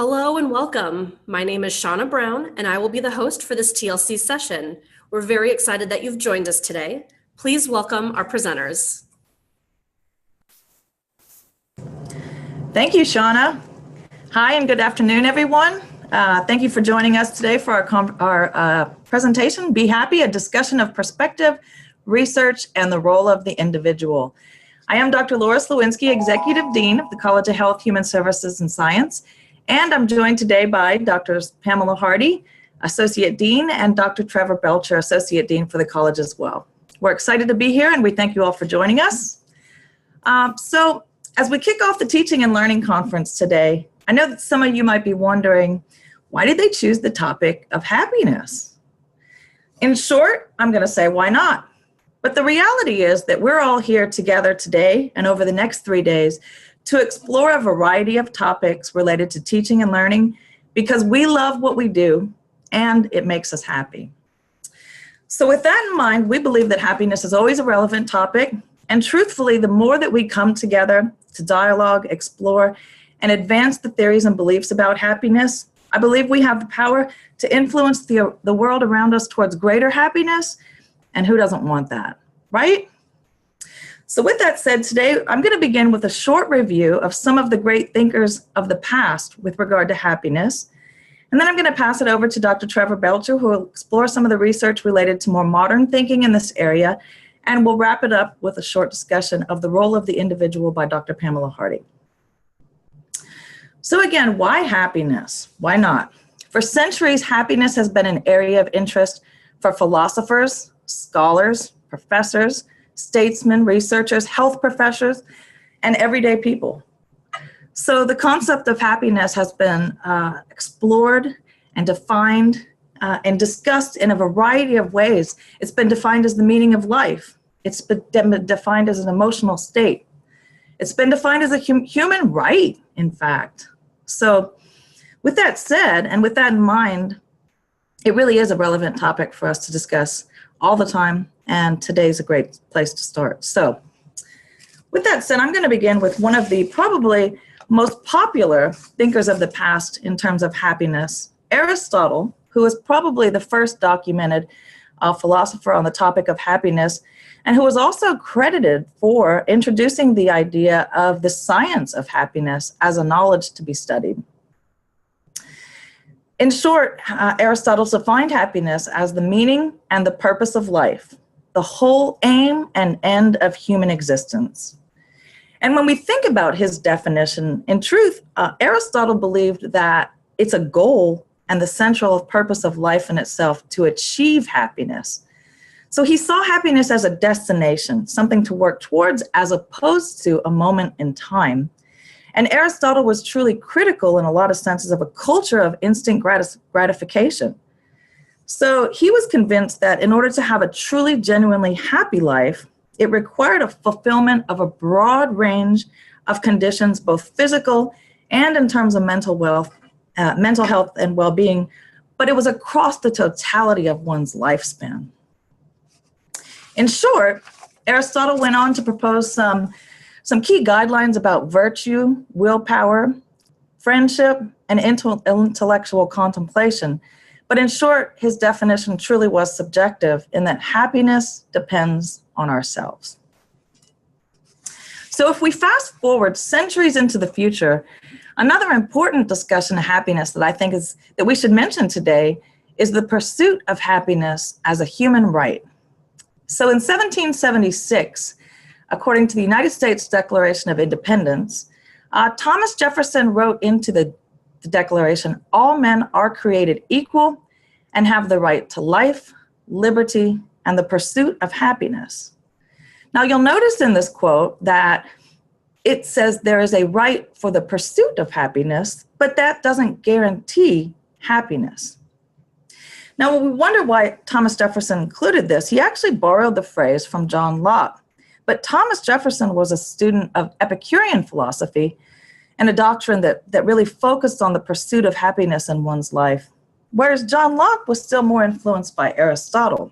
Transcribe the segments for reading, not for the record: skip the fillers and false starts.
Hello and welcome. My name is Shauna Brown, and I will be the host for this TLC session. We're very excited that you've joined us today. Please welcome our presenters. Thank you, Shauna. Hi, and good afternoon, everyone. Thank you for joining us today for our presentation, Be Happy, a discussion of perspective, research, and the role of the individual. I am Dr. Laura Sliwinski, Executive Dean of the College of Health, Human Services, and Science, and I'm joined today by Drs. Pamela Hardy, Associate Dean, and Dr. Trevor Belcher, Associate Dean for the college as well. We're excited to be here, and we thank you all for joining us. So as we kick off the Teaching and Learning Conference today, I know that some of you might be wondering, why did they choose the topic of happiness? In short, I'm going to say, why not? But the reality is that we're all here together today and over the next 3 days to explore a variety of topics related to teaching and learning because we love what we do and it makes us happy. So with that in mind, we believe that happiness is always a relevant topic, and truthfully, the more that we come together to dialogue, explore, and advance the theories and beliefs about happiness, I believe we have the power to influence the world around us towards greater happiness, and who doesn't want that, right? So with that said, today I'm going to begin with a short review of some of the great thinkers of the past with regard to happiness. And then I'm going to pass it over to Dr. Trevor Belcher, who will explore some of the research related to more modern thinking in this area. And we'll wrap it up with a short discussion of the role of the individual by Dr. Pamela Hardy. So again, why happiness? Why not? For centuries, happiness has been an area of interest for philosophers, scholars, professors, statesmen, researchers, health professors, and everyday people. So the concept of happiness has been explored and defined and discussed in a variety of ways. It's been defined as the meaning of life. It's been defined as an emotional state. It's been defined as a human right, in fact. So with that said, and with that in mind, it really is a relevant topic for us to discuss all the time, and today's a great place to start. So with that said, I'm going to begin with one of the probably most popular thinkers of the past in terms of happiness, Aristotle, who was probably the first documented philosopher on the topic of happiness, and who was also credited for introducing the idea of the science of happiness as a knowledge to be studied. In short, Aristotle defined happiness as the meaning and the purpose of life, the whole aim and end of human existence. And when we think about his definition, in truth, Aristotle believed that it's a goal and the central purpose of life in itself to achieve happiness. So he saw happiness as a destination, something to work towards as opposed to a moment in time. And Aristotle was truly critical in a lot of senses of a culture of instant gratification. So he was convinced that in order to have a truly, genuinely happy life, it required a fulfillment of a broad range of conditions, both physical and in terms of mental health and well-being, but it was across the totality of one's lifespan. In short, Aristotle went on to propose some key guidelines about virtue, willpower, friendship, and intellectual contemplation. But in short, his definition truly was subjective in that happiness depends on ourselves. So if we fast forward centuries into the future, another important discussion of happiness that I think that we should mention today is the pursuit of happiness as a human right. So in 1776, according to the United States Declaration of Independence, Thomas Jefferson wrote into the Declaration, all men are created equal and have the right to life, liberty, and the pursuit of happiness. Now you'll notice in this quote that it says there is a right for the pursuit of happiness, but that doesn't guarantee happiness. Now, when we wonder why Thomas Jefferson included this, he actually borrowed the phrase from John Locke. But Thomas Jefferson was a student of Epicurean philosophy and a doctrine that really focused on the pursuit of happiness in one's life, whereas John Locke was still more influenced by Aristotle.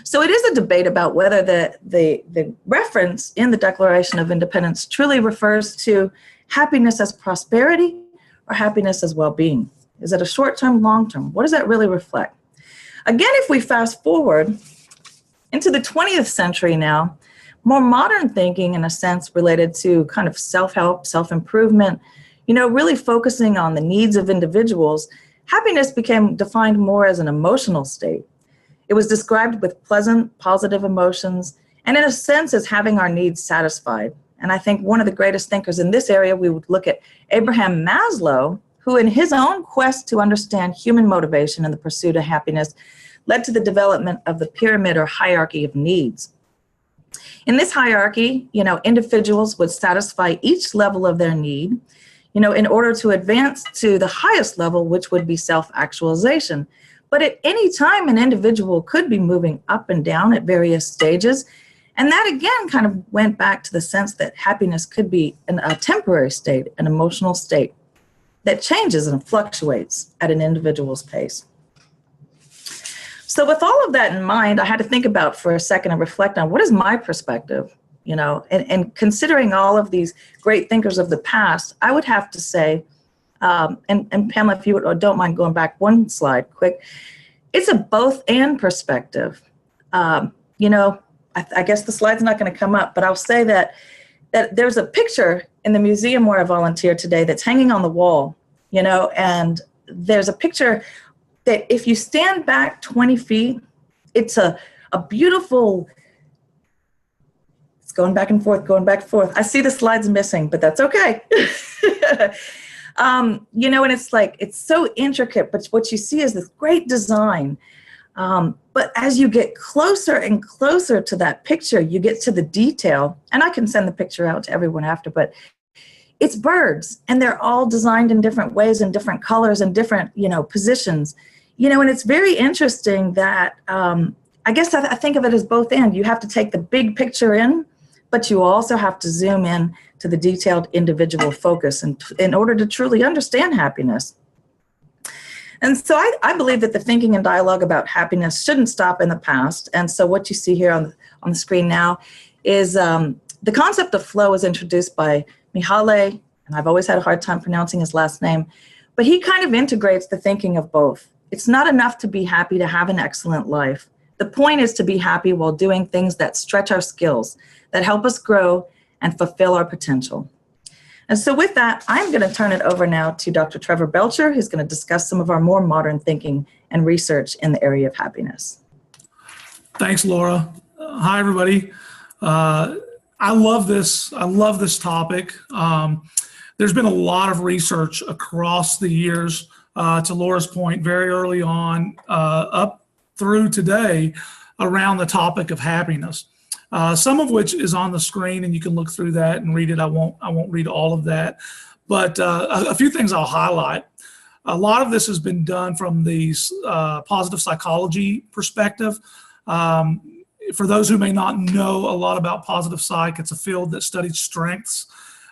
So it is a debate about whether the reference in the Declaration of Independence truly refers to happiness as prosperity or happiness as well-being? Is it a short-term, long-term? What does that really reflect? Again, if we fast forward into the 20th century now, more modern thinking in a sense related to kind of self-help, self-improvement, really focusing on the needs of individuals, happiness became defined more as an emotional state. It was described with pleasant, positive emotions, and in a sense as having our needs satisfied. And I think one of the greatest thinkers in this area, we would look at Abraham Maslow, who in his own quest to understand human motivation and the pursuit of happiness led to the development of the pyramid or hierarchy of needs. In this hierarchy, individuals would satisfy each level of their need, in order to advance to the highest level, which would be self-actualization. But at any time, an individual could be moving up and down at various stages. And that again kind of went back to the sense that happiness could be a temporary state, an emotional state that changes and fluctuates at an individual's pace. So with all of that in mind, I had to think about for a second and reflect on what is my perspective, and considering all of these great thinkers of the past, I would have to say, and Pamela, if you don't mind going back one slide quick, it's a both and perspective. I guess the slide's not going to come up, but I'll say that there's a picture in the museum where I volunteer today that's hanging on the wall, and there's a picture that if you stand back 20 feet, it's a beautiful, it's going back and forth. I see the slides missing, but that's okay. And it's so intricate, but what you see is this great design. But as you get closer and closer to that picture, you get to the detail, and I can send the picture out to everyone after, but it's birds, and they're all designed in different ways and different colors and different, positions, and it's very interesting that, I guess I think of it as both and. You have to take the big picture in, but you also have to zoom in to the detailed individual focus in order to truly understand happiness. And so I believe that the thinking and dialogue about happiness shouldn't stop in the past. And so what you see here on the screen now is the concept of flow was introduced by Mihaly, and I've always had a hard time pronouncing his last name, but he kind of integrates the thinking of both. It's not enough to be happy to have an excellent life. The point is to be happy while doing things that stretch our skills, that help us grow and fulfill our potential. And so with that, I'm going to turn it over now to Dr. Trevor Belcher, who's going to discuss some of our more modern thinking and research in the area of happiness. Thanks, Laura. Hi, everybody. I love this topic. There's been a lot of research across the years, to Laura's point, very early on, up through today, around the topic of happiness. Some of which is on the screen, and you can look through that and read it. I won't read all of that, but a few things I'll highlight. A lot of this has been done from the positive psychology perspective. For those who may not know a lot about positive psych, it's a field that studies strengths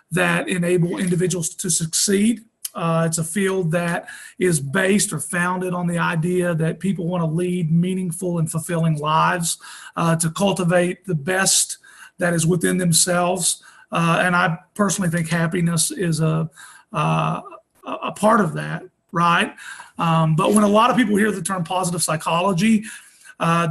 that enable individuals to succeed. It's a field that is based or founded on the idea that people want to lead meaningful and fulfilling lives, to cultivate the best that is within themselves. And I personally think happiness is a part of that, right? But when a lot of people hear the term positive psychology,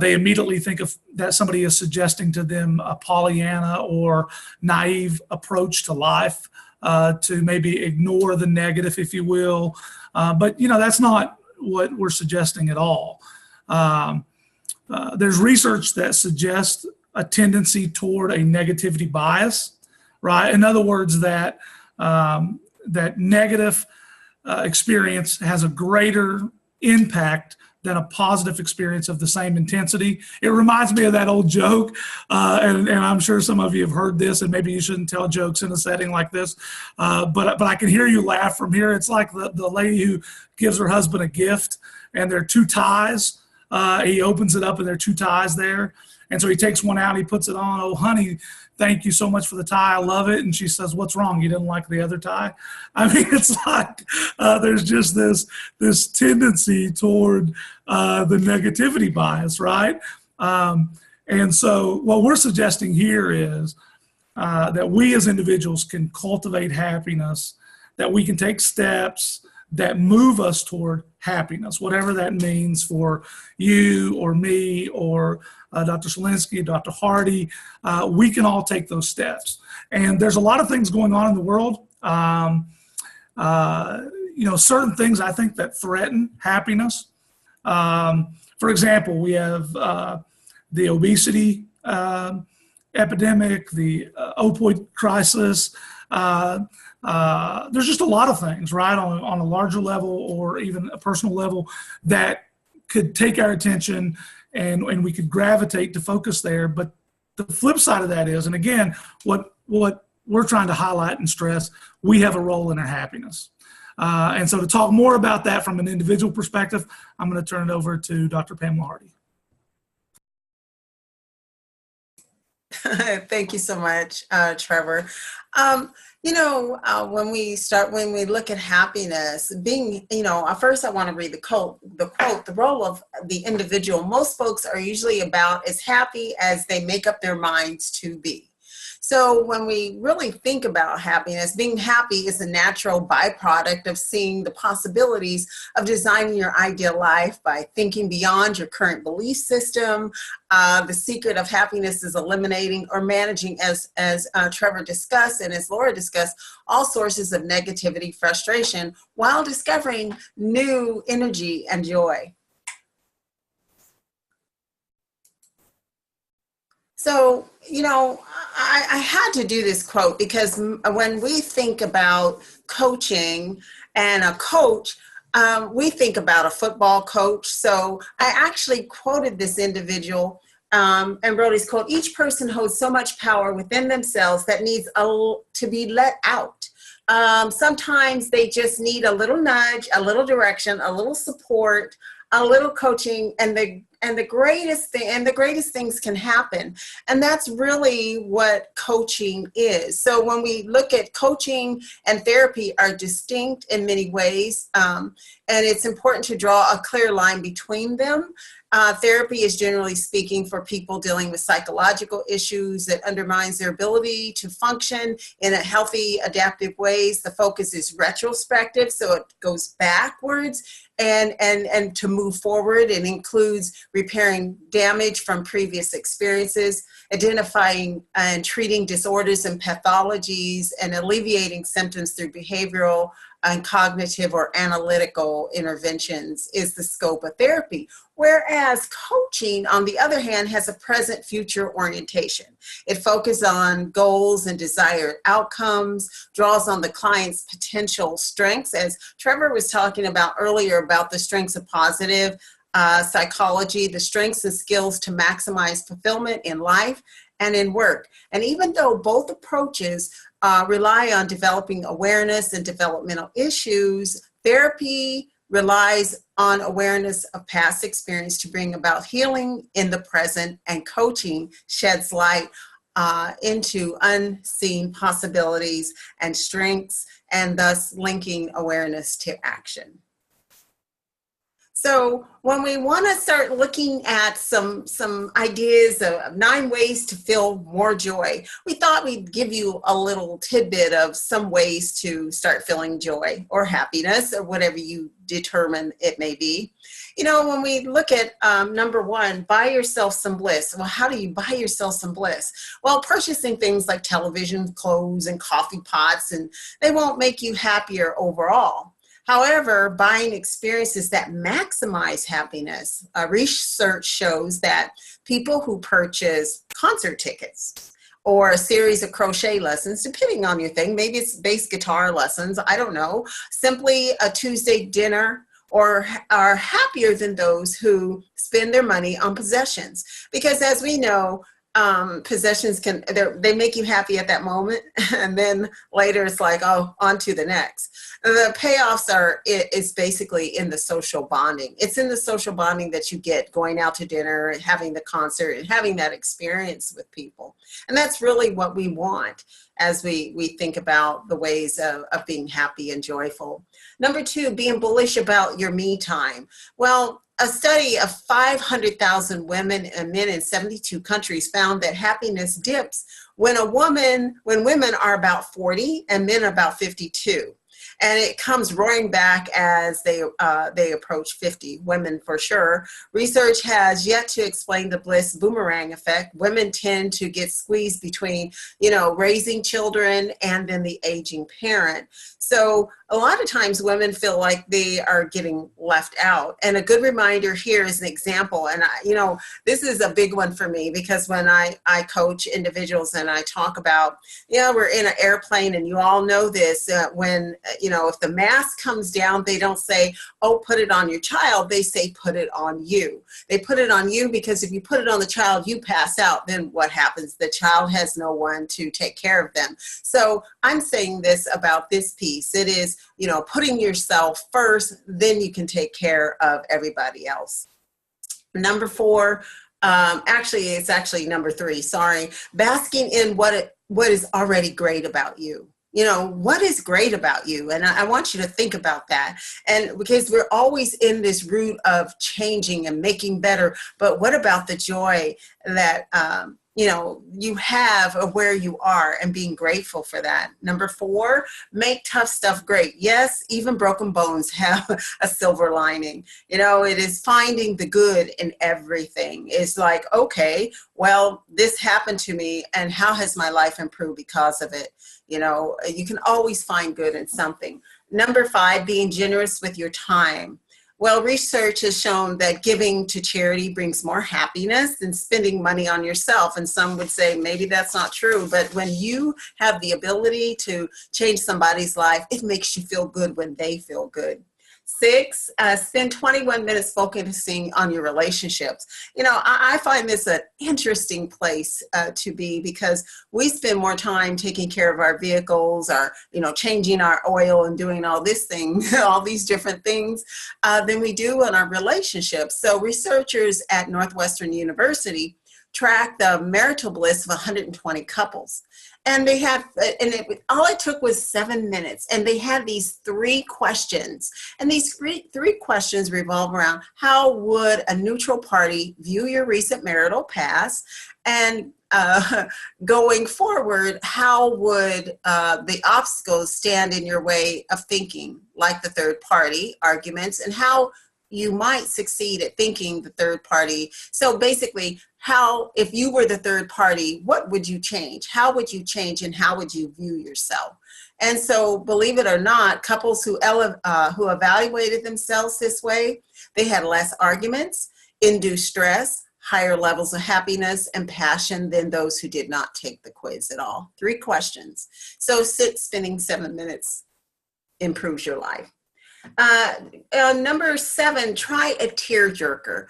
they immediately think of that somebody is suggesting to them a Pollyanna or naive approach to life, to maybe ignore the negative, if you will. But, that's not what we're suggesting at all. There's research that suggests a tendency toward a negativity bias, right? In other words, that negative experience has a greater impact than a positive experience of the same intensity. It reminds me of that old joke, and I'm sure some of you have heard this, and maybe you shouldn't tell jokes in a setting like this, but I can hear you laugh from here. It's like the lady who gives her husband a gift, and there are two ties. He opens it up, and there are two ties there, and so he takes one out, and he puts it on. "Oh, honey, thank you so much for the tie. I love it." And she says, "What's wrong? You didn't like the other tie?" I mean, it's like there's just this tendency toward the negativity bias, right? And so what we're suggesting here is that we as individuals can cultivate happiness that we can take steps that move us toward happiness, whatever that means for you or me or Dr. Sliwinski, Dr. Hardy. We can all take those steps. And there's a lot of things going on in the world. Certain things I think that threaten happiness. For example, we have the obesity epidemic, the opioid crisis. There's just a lot of things, right, on a larger level or even a personal level that could take our attention and we could gravitate to focus there. But the flip side of that is, and again, what we're trying to highlight and stress, we have a role in our happiness. And so to talk more about that from an individual perspective, I'm going to turn it over to Dr. Pamela Hardy. Thank you so much, Trevor. When we look at happiness, first I want to read the quote, the role of the individual. Most folks are usually about as happy as they make up their minds to be. So when we really think about happiness, being happy is a natural byproduct of seeing the possibilities of designing your ideal life by thinking beyond your current belief system. The secret of happiness is eliminating or managing, as Trevor discussed and as Laura discussed, all sources of negativity, frustration, while discovering new energy and joy. So, I had to do this quote because when we think about coaching and a coach, we think about a football coach. So I actually quoted this individual and wrote his quote: "Each person holds so much power within themselves that needs to be let out. Sometimes they just need a little nudge, a little direction, a little support, a little coaching, and the greatest things can happen." And that's really what coaching is. So when we look at coaching and therapy are distinct in many ways, and it's important to draw a clear line between them. Therapy is generally speaking for people dealing with psychological issues that undermines their ability to function in a healthy, adaptive ways. The focus is retrospective, so it goes backwards and to move forward. It includes repairing damage from previous experiences, identifying and treating disorders and pathologies, and alleviating symptoms through behavioral and cognitive or analytical interventions is the scope of therapy. Whereas coaching, on the other hand, has a present-future orientation. It focuses on goals and desired outcomes, draws on the client's potential strengths, as Trevor was talking about earlier about the strengths of positive psychology, the strengths and skills to maximize fulfillment in life and in work. And even though both approaches rely on developing awareness and developmental issues, therapy relies on awareness of past experience to bring about healing in the present, and coaching sheds light into unseen possibilities and strengths, and thus linking awareness to action. So when we want to start looking at some ideas of 9 ways to feel more joy, we thought we'd give you a little tidbit of some ways to start feeling joy or happiness, or whatever you determine it may be. When we look at number 1, buy yourself some bliss. Well, how do you buy yourself some bliss? Well, purchasing things like television, clothes, and coffee pots, and they won't make you happier overall. However, buying experiences that maximize happiness, research shows that people who purchase concert tickets or a series of crochet lessons, depending on your thing, maybe it's bass guitar lessons, I don't know, simply a Tuesday dinner, or are happier than those who spend their money on possessions. Because as we know, possessions they make you happy at that moment, and then later it's like, oh, on to the next. The payoffs is basically in the social bonding. It's in the social bonding that you get going out to dinner and having the concert and having that experience with people. And that's really what we want as we think about the ways of being happy and joyful. Number 2, being bullish about your me time. Well, a study of 500,000 women and men in 72 countries found that happiness dips when women are about 40 and men are about 52. And it comes roaring back as they approach 50, women for sure. Research has yet to explain the bliss boomerang effect. Women tend to get squeezed between, raising children and then the aging parent. So a lot of times women feel like they are getting left out. And a good reminder here is an example. And this is a big one for me, because when I coach individuals and I talk about, we're in an airplane, and you all know this, when, if the mask comes down, they don't say, oh, put it on your child. They say, put it on you. They put it on you because if you put it on the child, you pass out. Then what happens? The child has no one to take care of them. So I'm saying this about this piece. It is, putting yourself first, then you can take care of everybody else. Number 4, it's actually number 3, sorry. Basking in what is already great about you. What is great about you? And I want you to think about that. And because we're always in this route of changing and making better, but what about the joy that, you have of where you are and being grateful for that? Number 4, make tough stuff great. Yes, even broken bones have a silver lining. It is finding the good in everything. It's like, okay, well, this happened to me, and how has my life improved because of it? You can always find good in something. Number 5, being generous with your time. Well, research has shown that giving to charity brings more happiness than spending money on yourself. And some would say maybe that's not true, but when you have the ability to change somebody's life, it makes you feel good when they feel good. 6, spend 21 minutes focusing on your relationships. I find this an interesting place to be, because we spend more time taking care of our vehicles, changing our oil and doing all this thing, all these different things than we do on our relationships. So researchers at Northwestern University tracked the marital bliss of 120 couples. And they had, all it took was 7 minutes. And they had these 3 questions. And these three questions revolve around: how would a neutral party view your recent marital past? And going forward, how would the obstacles stand in your way of thinking, like the third party arguments, and how you might succeed at thinking the third party? So basically, if you were the third party, what would you change? How would you change, and how would you view yourself? And so, believe it or not, couples who evaluated themselves this way, they had less arguments, induced stress, higher levels of happiness and passion than those who did not take the quiz at all. 3 questions. So spending 7 minutes improves your life. Number 7, try a tearjerker.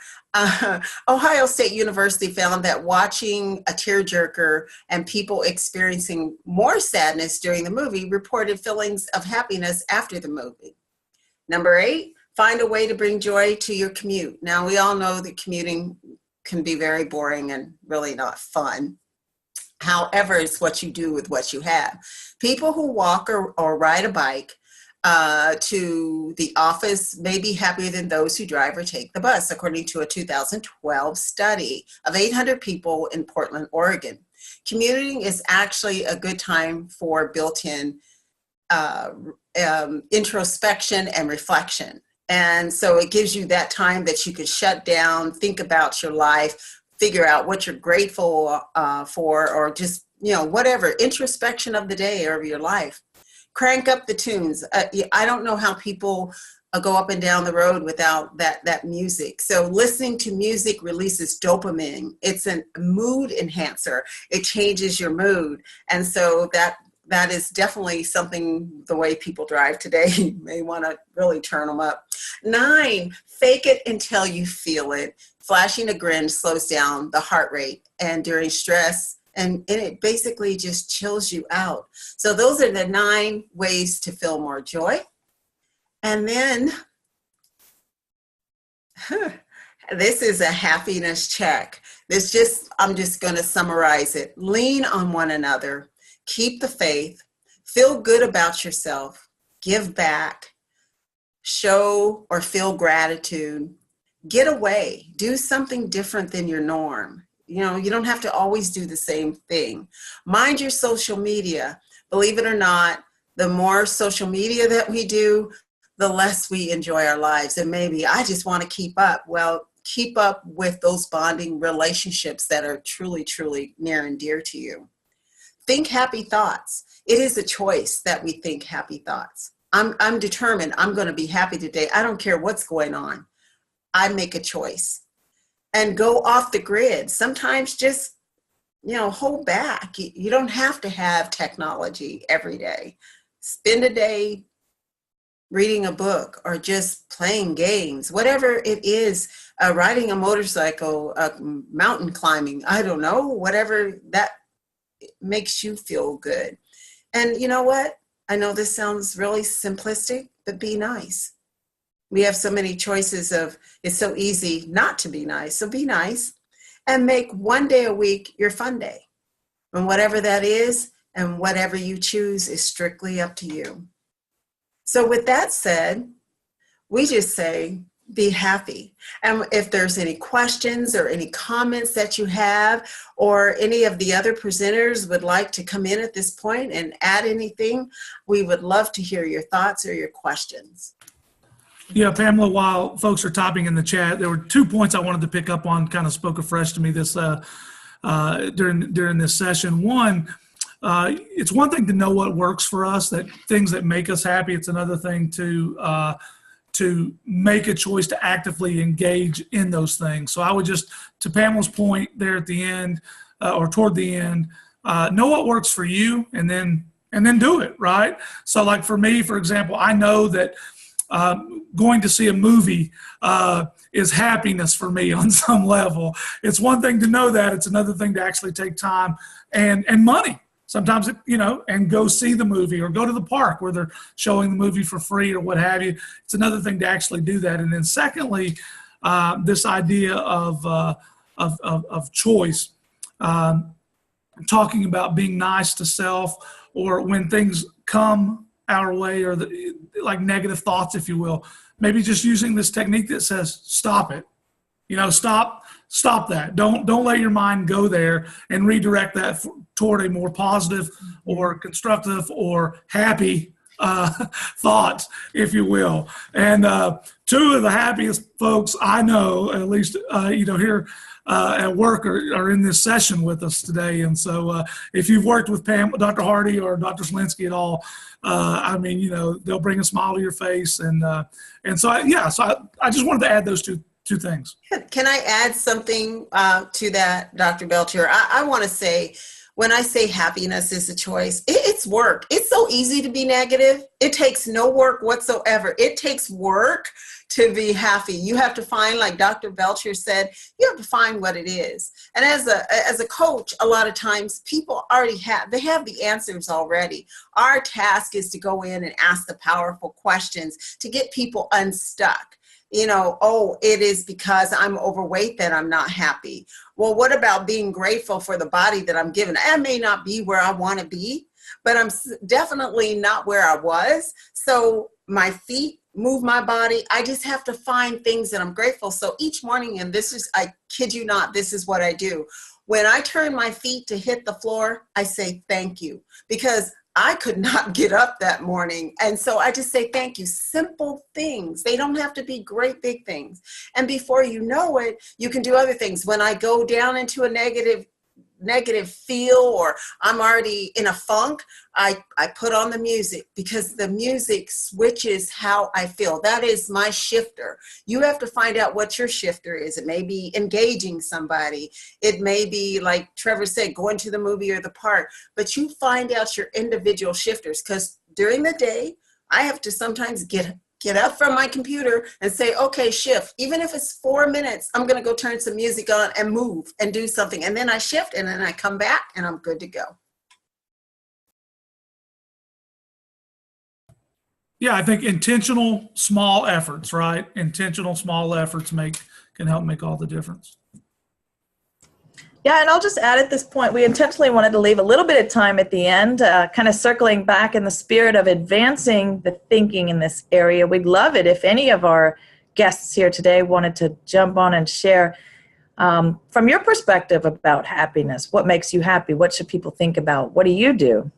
Ohio State University found that watching a tearjerker and people experiencing more sadness during the movie reported feelings of happiness after the movie. Number 8, find a way to bring joy to your commute. Now, we all know that commuting can be very boring and really not fun. However, it's what you do with what you have. People who walk or ride a bike to the office may be happier than those who drive or take the bus, according to a 2012 study of 800 people in Portland, Oregon. Commuting is actually a good time for built-in introspection and reflection. And so it gives you that time that you can shut down, think about your life, figure out what you're grateful for, or just, whatever, introspection of the day or of your life. Crank up the tunes. I don't know how people go up and down the road without that music. So listening to music releases dopamine. It's a mood enhancer. It changes your mood. And so that is definitely something, the way people drive today, you may want to really turn them up. 9, fake it until you feel it. Flashing a grin slows down the heart rate, and during stress, and it basically just chills you out. So those are the 9 ways to feel more joy. And then this is a happiness check. I'm just going to summarize it. Lean on one another. Keep the faith. Feel good about yourself. Give back. Show or feel gratitude. Get away. Do something different than your norm. You don't have to always do the same thing. Mind your social media. Believe it or not, The more social media that we do, the less we enjoy our lives. And maybe I just want to keep up. Well, keep up with those bonding relationships that are truly, truly near and dear to you. Think happy thoughts. It is a choice that we think happy thoughts. I'm determined I'm going to be happy today. I don't care what's going on. I make a choice. And go off the grid. Sometimes just, hold back. You don't have to have technology every day. Spend a day reading a book or just playing games, whatever it is, riding a motorcycle, mountain climbing, I don't know, whatever that makes you feel good. And you know what? I know this sounds really simplistic, but be nice. We have so many choices it's so easy not to be nice. So be nice and make one day a week your fun day. And whatever that is and whatever you choose is strictly up to you. So with that said, we just say, be happy. And if there's any questions or any comments that you have, or any of the other presenters would like to come in at this point and add anything, we would love to hear your thoughts or your questions. Yeah, Pamela, while folks are typing in the chat, there were 2 points I wanted to pick up on, kind of spoke afresh to me this during this session. One, it's one thing to know what works for us, that things that make us happy. It's another thing to make a choice to actively engage in those things. So I would just, to Pamela's point there at the end, or toward the end, know what works for you and then do it, right? So like for me, for example, I know that going to see a movie is happiness for me on some level. It's one thing to know that. It's another thing to actually take time and money. Sometimes, and go see the movie or go to the park where they're showing the movie for free or what have you. It's another thing to actually do that. And then secondly, this idea of choice, talking about being nice to self, or when things come our way, or like negative thoughts, if you will, maybe just using this technique that says, stop it, stop that. Don't let your mind go there, and redirect that toward a more positive or constructive or happy thoughts, if you will. And two of the happiest folks I know, at least here at work, are in this session with us today. And so if you've worked with Dr. Hardy or Dr. Sliwinski at all, they'll bring a smile to your face. And so I just wanted to add those two things. Can I add something to that, Dr. Belcher? I want to say, when I say happiness is a choice, it's work. It's so easy to be negative. It takes no work whatsoever. It takes work to be happy. You have to find, like Dr. Belcher said, you have to find what it is. And as a coach, a lot of times people already have the answers already. Our task is to go in and ask the powerful questions to get people unstuck. It is because I'm overweight that I'm not happy. Well, what about being grateful for the body that I'm given? I may not be where I want to be, but I'm definitely not where I was. So my feet move my body. I just have to find things that I'm grateful. So each morning, and I kid you not, this is what I do. When I turn my feet to hit the floor, I say thank you, because I could not get up that morning. And so I just say thank you. Simple things. They don't have to be great big things. And before you know it, you can do other things. When I go down into a negative feel, or I'm already in a funk, I put on the music, because the music switches how I feel. That is my shifter. You have to find out what your shifter is. It may be engaging somebody. It may be, like Trevor said, going to the movie or the park, but you find out your individual shifters, because during the day, I have to sometimes get up from my computer and say, okay, shift. Even if it's 4 minutes, I'm going to go turn some music on and move and do something. And then I shift, and then I come back and I'm good to go. Yeah, I think intentional small efforts, right? Intentional small efforts can help make all the difference. Yeah, and I'll just add at this point, we intentionally wanted to leave a little bit of time at the end, kind of circling back in the spirit of advancing the thinking in this area. We'd love it if any of our guests here today wanted to jump on and share from your perspective about happiness. What makes you happy? What should people think about? What do you do?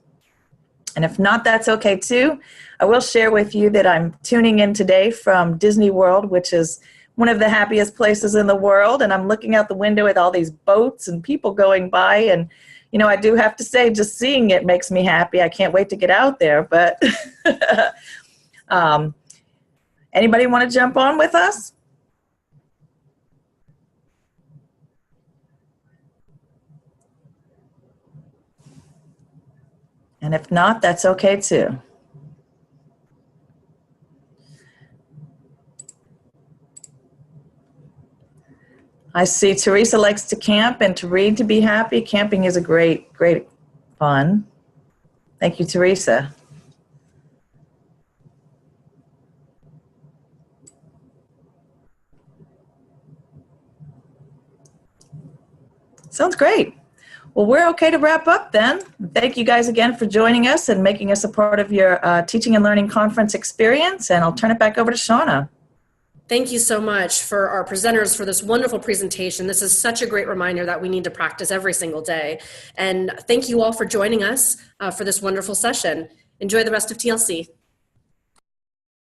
And if not, that's okay too. I will share with you that I'm tuning in today from Disney World, which is one of the happiest places in the world. And I'm looking out the window at all these boats and people going by. And, you know, I do have to say, just seeing it makes me happy. I can't wait to get out there. But anybody want to jump on with us? And if not, that's okay too. I see Teresa likes to camp and to read to be happy. Camping is a great fun. Thank you, Teresa. Sounds great. Well, we're okay to wrap up then. Thank you guys again for joining us and making us a part of your teaching and learning conference experience. And I'll turn it back over to Shauna. Thank you so much for our presenters for this wonderful presentation. This is such a great reminder that we need to practice every single day. And thank you all for joining us for this wonderful session. Enjoy the rest of TLC.